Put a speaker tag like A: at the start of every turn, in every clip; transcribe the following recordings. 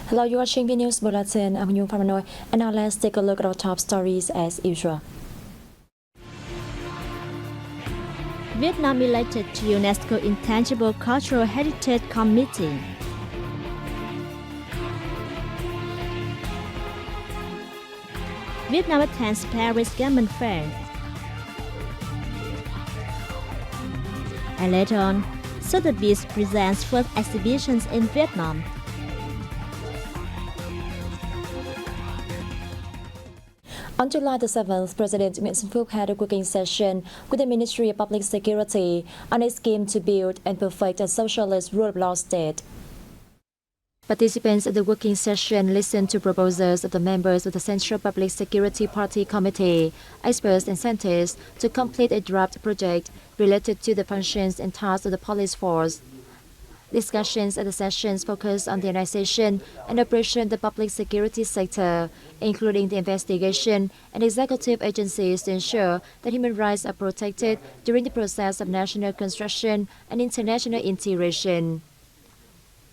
A: Hello, you're watching Vnews Bulletin. I'm Nhung from Hanoi, and now let's take a look at our top stories as usual.
B: Vietnam elected to UNESCO Intangible Cultural Heritage Committee. Vietnam attends Paris Garment Fair. And later on, Sotheby's presents first exhibitions in Vietnam.
A: On July the 7th, President Nguyễn Phúc had a working session with the Ministry of Public Security on a scheme to build and perfect a socialist rule of law state. Participants at the working session listened to proposals of the members of the Central Public Security Party Committee, experts and scientists to complete a draft project related to the functions and tasks of the police force. Discussions at the sessions focused on the organization and operation of the public security sector, including the investigation and executive agencies to ensure that human rights are protected during the process of national construction and international integration.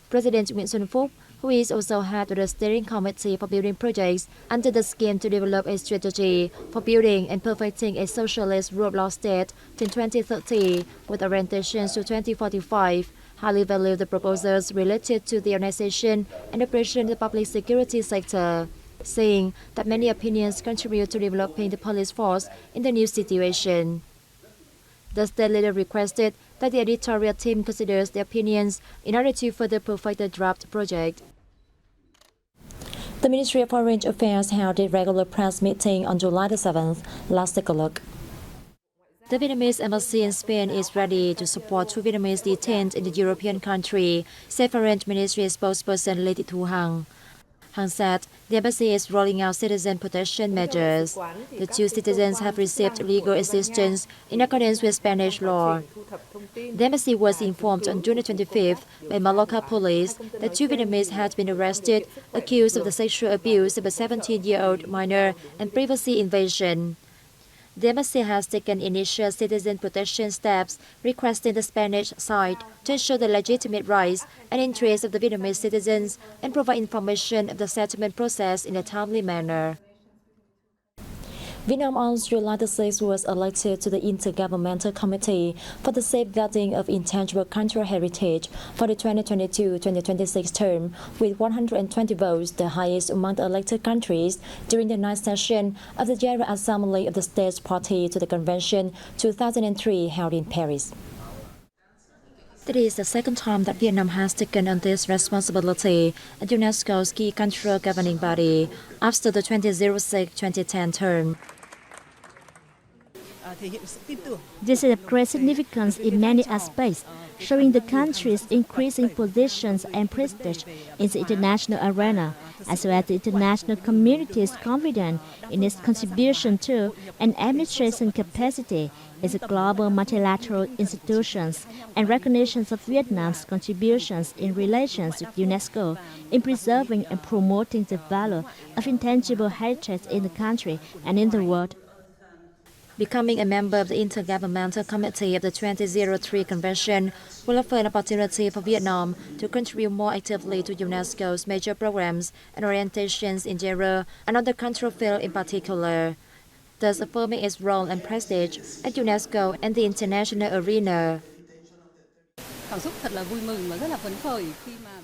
A: President Nguyễn Phúc, who is also head of the steering committee for building projects under the scheme to develop a strategy for building and perfecting a socialist rule of law state till 2030 with orientations to 2045, highly valued the proposals related to the organization and operation of the public security sector, saying that many opinions contribute to developing the police force in the new situation. The state leader requested that the editorial team considers the opinions in order to further perfect the draft project. The Ministry of Foreign Affairs held a regular press meeting on July the 7th. Let's take a look. The Vietnamese embassy in Spain is ready to support two Vietnamese detained in the European country, said Foreign Ministry spokesperson Lê Thị Thu Hằng. Hằng said the embassy is rolling out citizen protection measures. The two citizens have received legal assistance in accordance with Spanish law. The embassy was informed on June 25th by Malacca police that two Vietnamese had been arrested, accused of the sexual abuse of a 17-year-old minor and privacy invasion. The embassy has taken initial citizen protection steps, requesting the Spanish side to ensure the legitimate rights and interests of the Vietnamese citizens and provide information of the settlement process in a timely manner. Vietnam on July the 6th was elected to the Intergovernmental Committee for the Safeguarding of Intangible Cultural Heritage for the 2022-2026 term with 120 votes, the highest among the elected countries, during the ninth session of the General Assembly of the States Party to the Convention 2003 held in Paris. It is the second time that Vietnam has taken on this responsibility at UNESCO's key cultural governing body after the 2006-2010 term.
B: This is of great significance in many aspects, showing the country's increasing positions and prestige in the international arena, as well as the international community's confidence in its contribution to and administration capacity as a global multilateral institutions and recognition of Vietnam's contributions in relations with UNESCO in preserving and promoting the value of intangible heritage in the country and in the world.
A: Becoming a member of the Intergovernmental Committee of the 2003 Convention will offer an opportunity for Vietnam to contribute more actively to UNESCO's major programs and orientations in general and on the cultural field in particular, thus affirming its role and prestige at UNESCO and the international arena.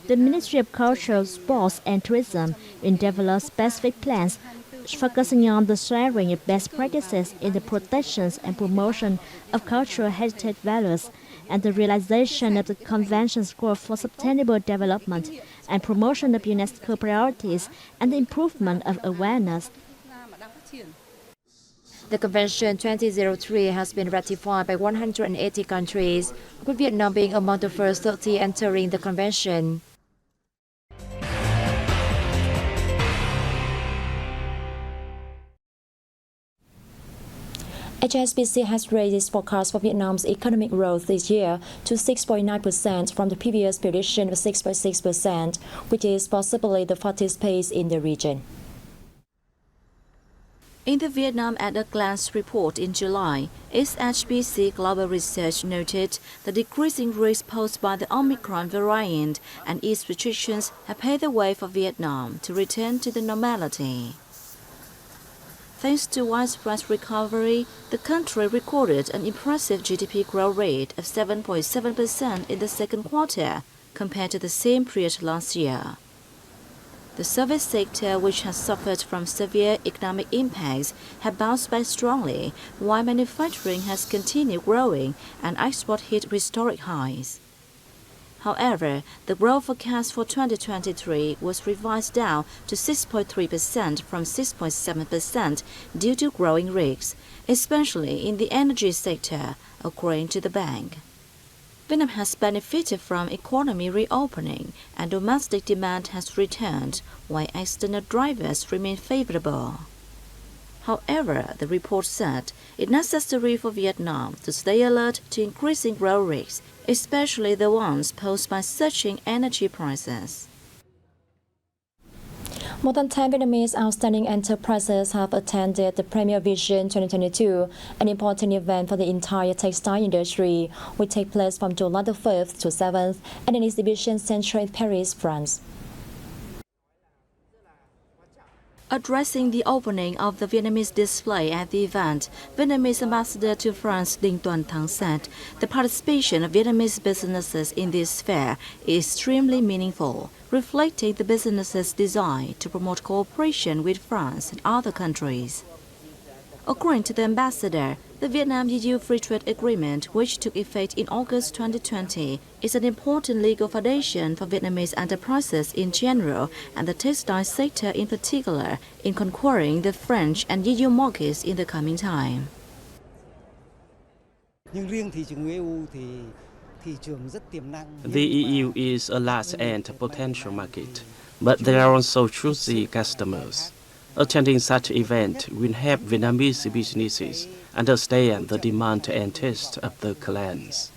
B: The Ministry of Culture, Sports and Tourism will develop specific plans focusing on the sharing of best practices in the protection and promotion of cultural heritage values and the realization of the Convention's goal for sustainable development and promotion of UNESCO priorities and the improvement of awareness.
A: The Convention 2003 has been ratified by 180 countries, with Vietnam being among the first 30 entering the Convention. HSBC has raised its forecast for Vietnam's economic growth this year to 6.9% from the previous prediction of 6.6%, which is possibly the fastest pace in the region.
C: In the Vietnam at a Glance report in July, HSBC Global Research noted the decreasing risk posed by the Omicron variant and its restrictions have paved the way for Vietnam to return to the normality. Thanks to widespread recovery, the country recorded an impressive GDP growth rate of 7.7% in the second quarter compared to the same period last year. The service sector, which has suffered from severe economic impacts, has bounced back strongly, while manufacturing has continued growing and export hit historic highs. However, the growth forecast for 2023 was revised down to 6.3% from 6.7% due to growing risks, especially in the energy sector, according to the bank. Vietnam has benefited from economy reopening and domestic demand has returned, while external drivers remain favorable. However, the report said it's necessary for Vietnam to stay alert to increasing growth risks, especially the ones posed by surging energy prices.
A: More than 10 Vietnamese outstanding enterprises have attended the Premier Vision 2022, an important event for the entire textile industry, which take place from July the 5th to 7th at an exhibition center in Paris, France.
C: Addressing the opening of the Vietnamese display at the event, Vietnamese ambassador to France Dong Thap said the participation of Vietnamese businesses in this fair is extremely meaningful, reflecting the businesses' desire to promote cooperation with France and other countries. According to the ambassador, the Vietnam-EU Free Trade Agreement, which took effect in August 2020, is an important legal foundation for Vietnamese enterprises in general and the textile sector in particular in conquering the French and EU markets in the coming time.
D: The EU is a large and potential market, but there are also choosy customers. Attending such event will help Vietnamese businesses understand the demand and taste of the clients.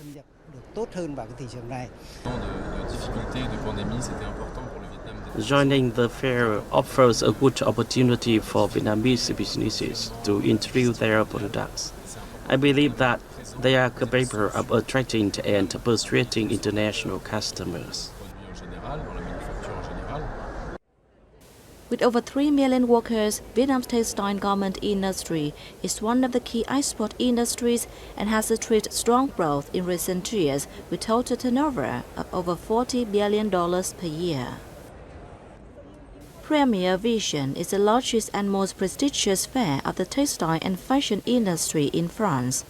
D: Joining the fair offers a good opportunity for Vietnamese businesses to introduce their products. I believe that they are capable of attracting and persuading international customers.
C: With over 3 million workers, Vietnam's textile and garment industry is one of the key export industries and has achieved strong growth in recent years with total turnover of over $40 billion per year. Premier Vision is the largest and most prestigious fair of the textile and fashion industry in France,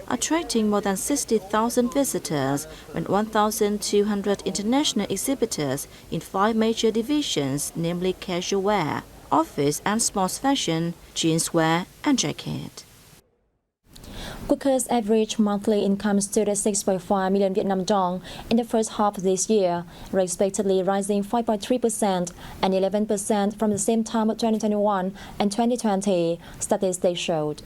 C: attracting more than 60,000 visitors and 1,200 international exhibitors in 5 major divisions, namely casual wear, office and sports fashion, jeanswear, and jacket.
A: Workers' average monthly income stood at 6.5 million Vietnam dong in the first half of this year, respectively rising 5.3% and 11% from the same time of 2021 and 2020, statistics showed.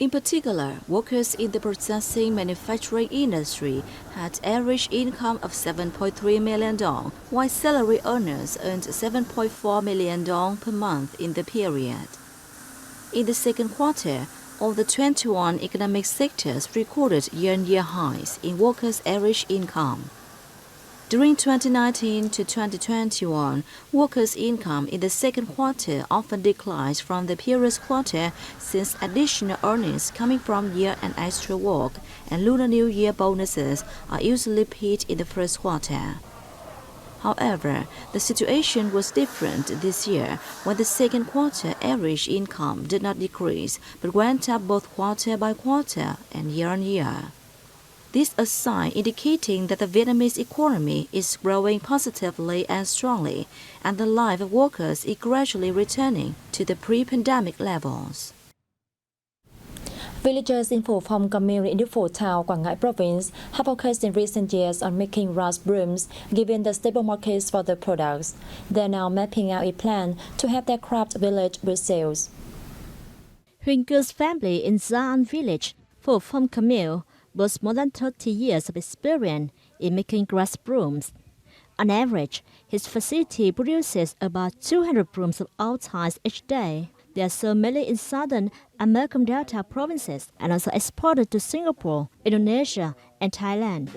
C: In particular, workers in the processing manufacturing industry had average income of 7.3 million dong, while salary earners earned 7.4 million dong per month in the period. In the second quarter, all the 21 economic sectors recorded year-on-year highs in workers' average income. During 2019 to 2021, workers' income in the second quarter often declined from the previous quarter since additional earnings coming from year-end extra work and Lunar New Year bonuses are usually paid in the first quarter. However, the situation was different this year when the second quarter average income did not decrease but went up both quarter by quarter and year-on-year. This is a sign indicating that the Vietnamese economy is growing positively and strongly, and the life of workers is gradually returning to the pre-pandemic levels.
A: Villagers in Phu Phong community in the Phu Thao, Quảng Ngãi province have focused in recent years on making rice brooms, given the stable markets for the products. They are now mapping out a plan to help their craft village with sales.
B: Huỳnh Cương family in Gia An village, Phu Phong commune, boasts more than 30 years of experience in making grass brooms. On average, his facility produces about 200 brooms of all types each day. They are sold mainly in southern and Mekong Delta provinces and also exported to Singapore, Indonesia, and Thailand.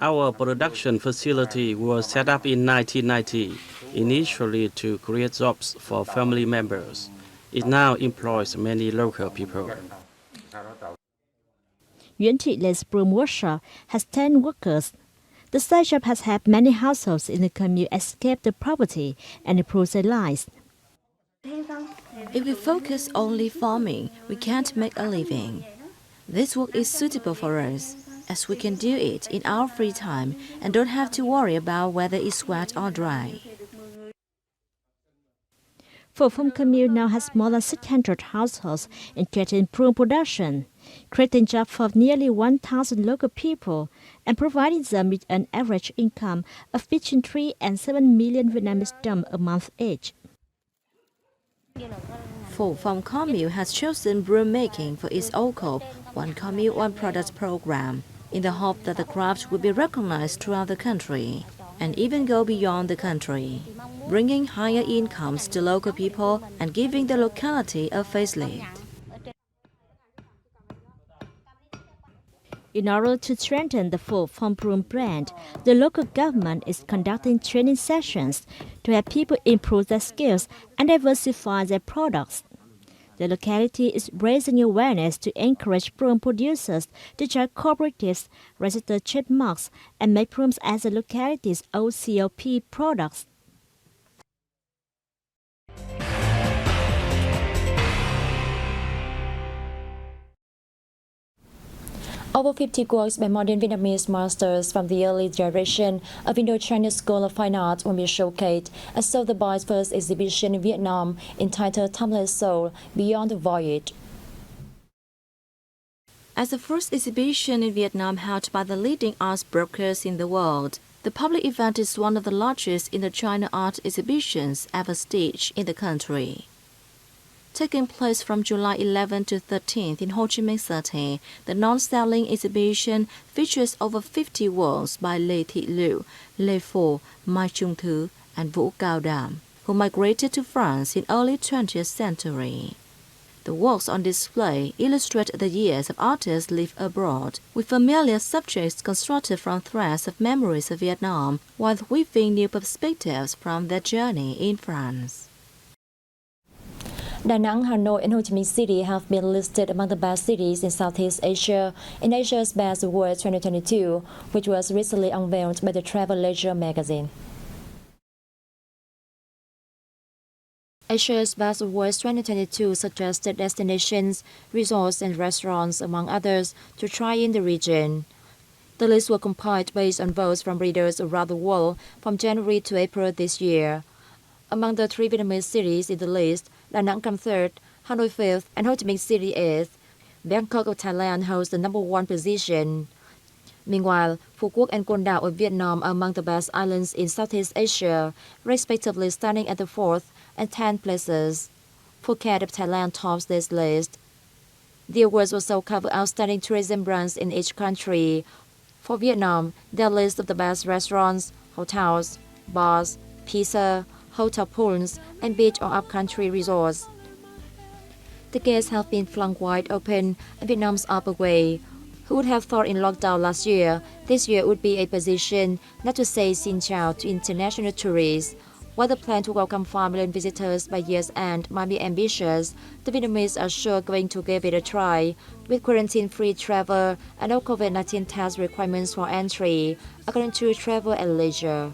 D: Our production facility was set up in 1990, initially to create jobs for family members. It now employs many local people.
B: Yuan Thị broom workshop has 10 workers. The side shop has helped many households in the community escape the poverty and improve their lives.
C: If we focus only farming, we can't make a living. This work is suitable for us, as we can do it in our free time and don't have to worry about whether it's wet or dry.
B: Pho Phum commune now has more than 600 households engaged in prawn production, creating jobs for nearly 1,000 local people and providing them with an average income of between 3 and 7 million Vietnamese đồng a month each.
C: Pho Phum commune has chosen broom making for its OCOP, One Commune, One Product program, in the hope that the craft will be recognized throughout the country and even go beyond the country, bringing higher incomes to local people and giving the locality a facelift.
B: In order to strengthen the Pho Phum broom brand, the local government is conducting training sessions to help people improve their skills and diversify their products. The locality is raising awareness to encourage broom producers to join cooperatives, register trademarks, and make brooms as the locality's OCOP products.
A: Over 50 works by modern Vietnamese masters from the early generation of Indo-Chinese School of Fine Arts will be showcased at Sotheby's first exhibition in Vietnam entitled Timeless Soul Beyond the Voyage.
C: As the first exhibition in Vietnam held by the leading arts brokers in the world, the public event is one of the largest Indo-China art exhibitions ever staged in the country. Taking place from July 11 to 13 in Ho Chi Minh City, the non-selling exhibition features over 50 works by Lê Thị Lưu, Lê Phổ, Mai Trung Thứ, and Vũ Cao Đàm, who migrated to France in early 20th century. The works on display illustrate the years of artists lived abroad, with familiar subjects constructed from threads of memories of Vietnam, while weaving new perspectives from their journey in France.
A: Da Nang, Hanoi, and Ho Chi Minh City have been listed among the best cities in Southeast Asia in Asia's Best Awards 2022, which was recently unveiled by the Travel Leisure magazine. Asia's Best Awards 2022 suggested destinations, resorts, and restaurants, among others, to try in the region. The list was compiled based on votes from readers around the world from January to April this year. Among the 3 Vietnamese cities in the list, Da Nang comes third, Hanoi fifth, and Ho Chi Minh City eighth. Bangkok of Thailand holds the number 1 position. Meanwhile, Phu Quoc and Con Dao of Vietnam are among the best islands in Southeast Asia, respectively standing at the 4th and 10th places. Phuket of Thailand tops this list. The awards also cover outstanding tourism brands in each country. For Vietnam, there are lists of the best restaurants, hotels, bars, pizza, hotel pools, and beach or upcountry resorts. The gates have been flung wide open and Vietnam's up away. Who would have thought in lockdown last year, this year would be a position not to say xin chào to international tourists. While the plan to welcome 5 million visitors by year's end might be ambitious, the Vietnamese are sure going to give it a try, with quarantine-free travel and no COVID-19 test requirements for entry, according to Travel and Leisure.